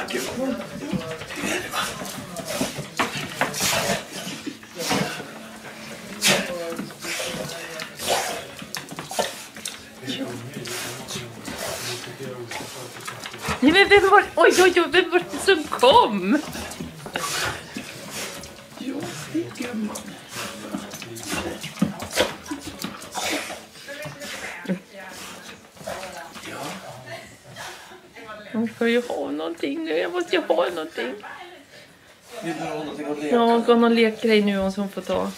Gud. Nej, men vem var... Oj, vem var det som kom? Jo, det är gumman. Jag får ju ha någonting nu. Jag måste ju ha någonting. Vill du ha någonting att leka? Ja, gå någon lekgrej nu om som får ta.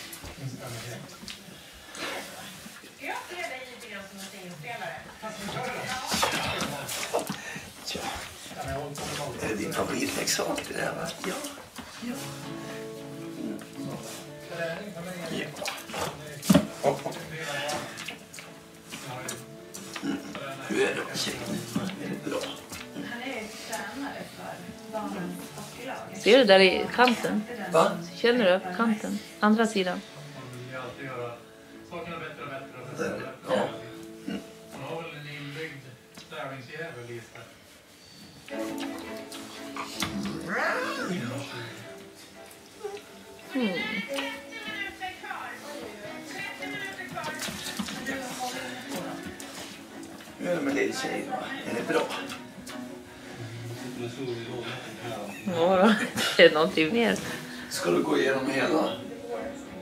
Är det din favoritleksak det där, va? Ja. Ja. Ja. Hur är det med tjejen? Är det bra? Ser du där i kanten? Va? Känner du upp kanten? Andra sidan. Där. Ja. Hur är det med din tjej då? Är det bra? Ja, det är någonting mer. Ska du gå igenom hela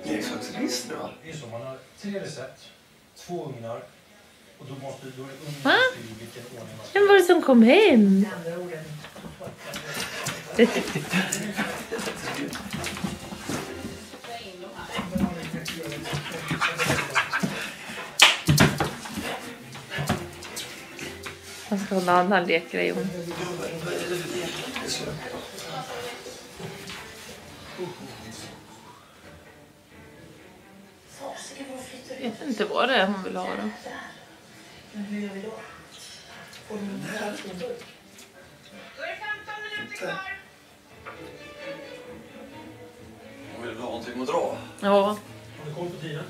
leksaksregistret, va? Det är så, man har 3 recept, 2 ugnar och då måste du Va? i vilken ordning man ska. Vem var det som kom hem? Jag ska ha en annan lekgrej om. Jag vet inte vad det är hon vill ha då. Men hur gör vi då? Får ni inte? Då är det 15 minuter kvar. Hon vill ha någonting att dra. Ja. Har du koll på tiden?